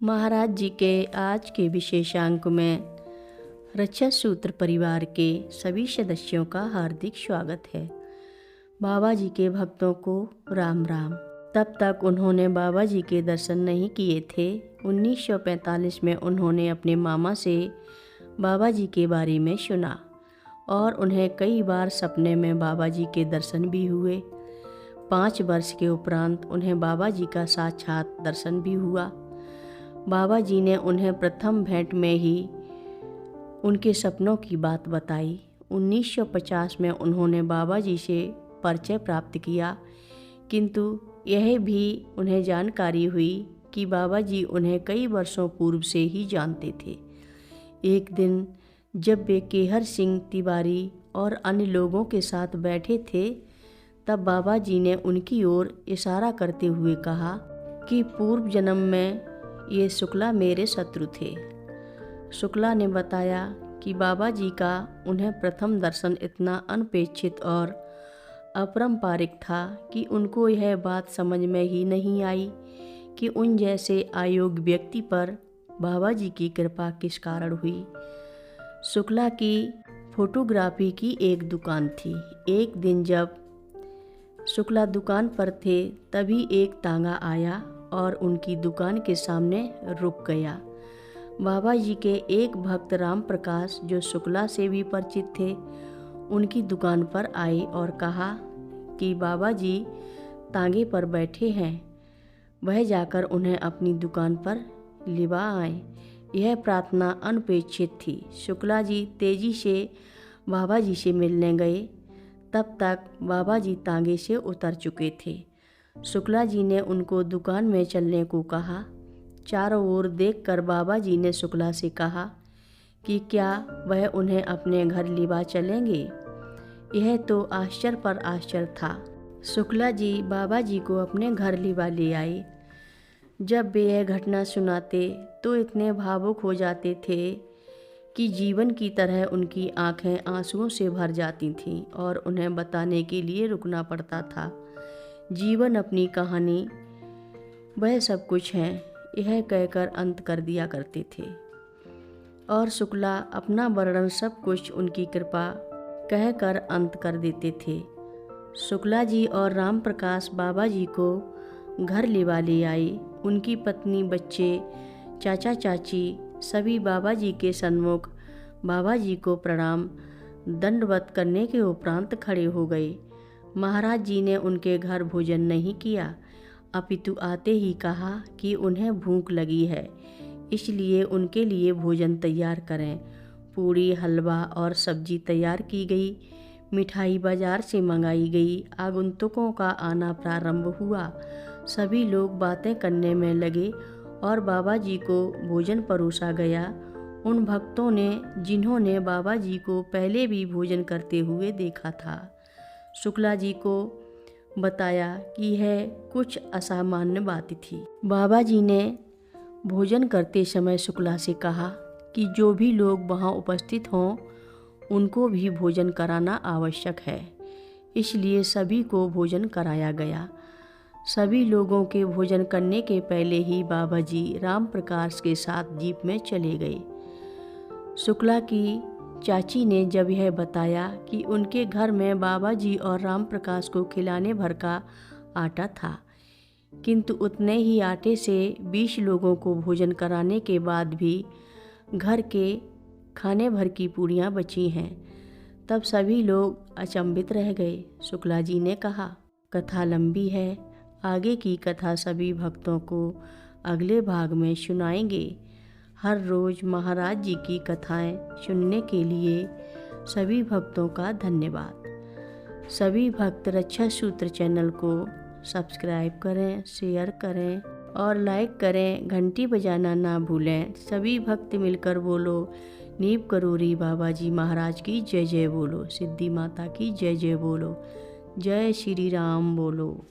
महाराज जी के आज के विशेषांक में रक्षा सूत्र परिवार के सभी सदस्यों का हार्दिक स्वागत है। बाबा जी के भक्तों को राम राम। तब तक उन्होंने बाबा जी के दर्शन नहीं किए थे। 1945 में उन्होंने अपने मामा से बाबा जी के बारे में सुना और उन्हें कई बार सपने में बाबा जी के दर्शन भी हुए। 5 वर्ष के उपरांत उन्हें बाबा जी का साक्षात दर्शन भी हुआ। बाबा जी ने उन्हें प्रथम भेंट में ही उनके सपनों की बात बताई। 1950 में उन्होंने बाबा जी से परिचय प्राप्त किया, किंतु यह भी उन्हें जानकारी हुई कि बाबा जी उन्हें कई वर्षों पूर्व से ही जानते थे। एक दिन जब वे केहर सिंह तिवारी और अन्य लोगों के साथ बैठे थे, तब बाबा जी ने उनकी ओर इशारा करते हुए कहा कि पूर्व जन्म में ये शुक्ला मेरे शत्रु थे। शुक्ला ने बताया कि बाबा जी का उन्हें प्रथम दर्शन इतना अनपेक्षित और अपरंपरिक था कि उनको यह बात समझ में ही नहीं आई कि उन जैसे अयोग्य व्यक्ति पर बाबा जी की कृपा किस कारण हुई। शुक्ला की फोटोग्राफी की एक दुकान थी। एक दिन जब शुक्ला दुकान पर थे, तभी एक तांगा आया और उनकी दुकान के सामने रुक गया। बाबा जी के एक भक्त राम प्रकाश, जो शुक्ला से भी परिचित थे, उनकी दुकान पर आए और कहा कि बाबा जी तांगे पर बैठे हैं, वह जाकर उन्हें अपनी दुकान पर लिवा आए। यह प्रार्थना अनपेक्षित थी। शुक्ला जी तेजी से बाबा जी से मिलने गए। तब तक बाबा जी तांगे से उतर चुके थे। शुक्ला जी ने उनको दुकान में चलने को कहा। चारों ओर देखकर बाबा जी ने शुक्ला से कहा कि क्या वह उन्हें अपने घर लिवा चलेंगे। यह तो आश्चर्य पर आश्चर्य था। शुक्ला जी बाबा जी को अपने घर लिवा ले आए। जब वे यह घटना सुनाते तो इतने भावुक हो जाते थे कि जीवन की तरह उनकी आंखें आंसुओं से भर जाती थीं और उन्हें बताने के लिए रुकना पड़ता था। जीवन अपनी कहानी, वह सब कुछ है, यह कहकर अंत कर दिया करते थे और शुक्ला अपना वर्णन सब कुछ उनकी कृपा कहकर अंत कर देते थे। शुक्ला जी और राम प्रकाश बाबा जी को घर लिवा ले आए। उनकी पत्नी, बच्चे, चाचा चाची सभी बाबा जी के सन्मुख बाबा जी को प्रणाम दंडवत करने के उपरांत खड़े हो गए। महाराज जी ने उनके घर भोजन नहीं किया, अपितु आते ही कहा कि उन्हें भूख लगी है, इसलिए उनके लिए भोजन तैयार करें। पूड़ी, हलवा और सब्जी तैयार की गई। मिठाई बाजार से मंगाई गई। आगंतुकों का आना प्रारंभ हुआ। सभी लोग बातें करने में लगे और बाबा जी को भोजन परोसा गया। उन भक्तों ने जिन्होंने बाबा जी को पहले भी भोजन करते हुए देखा था, शुक्ला जी को बताया कि यह कुछ असामान्य बात थी। बाबा जी ने भोजन करते समय शुक्ला से कहा कि जो भी लोग वहाँ उपस्थित हों, उनको भी भोजन कराना आवश्यक है। इसलिए सभी को भोजन कराया गया। सभी लोगों के भोजन करने के पहले ही बाबा जी राम प्रकाश के साथ जीप में चले गए। शुक्ला की चाची ने जब यह बताया कि उनके घर में बाबा जी और राम प्रकाश को खिलाने भर का आटा था, किंतु उतने ही आटे से 20 लोगों को भोजन कराने के बाद भी घर के खाने भर की पूड़ियाँ बची हैं, तब सभी लोग अचंभित रह गए। शुक्ला जी ने कहा, कथा लंबी है, आगे की कथा सभी भक्तों को अगले भाग में सुनाएंगे। हर रोज़ महाराज जी की कथाएं सुनने के लिए सभी भक्तों का धन्यवाद। सभी भक्त रक्षा सूत्र चैनल को सब्सक्राइब करें, शेयर करें और लाइक करें। घंटी बजाना ना भूलें। सभी भक्त मिलकर बोलो, नीव करोरी बाबा जी महाराज की जय जय बोलो, सिद्धि माता की जय जय बोलो, जय श्री राम बोलो।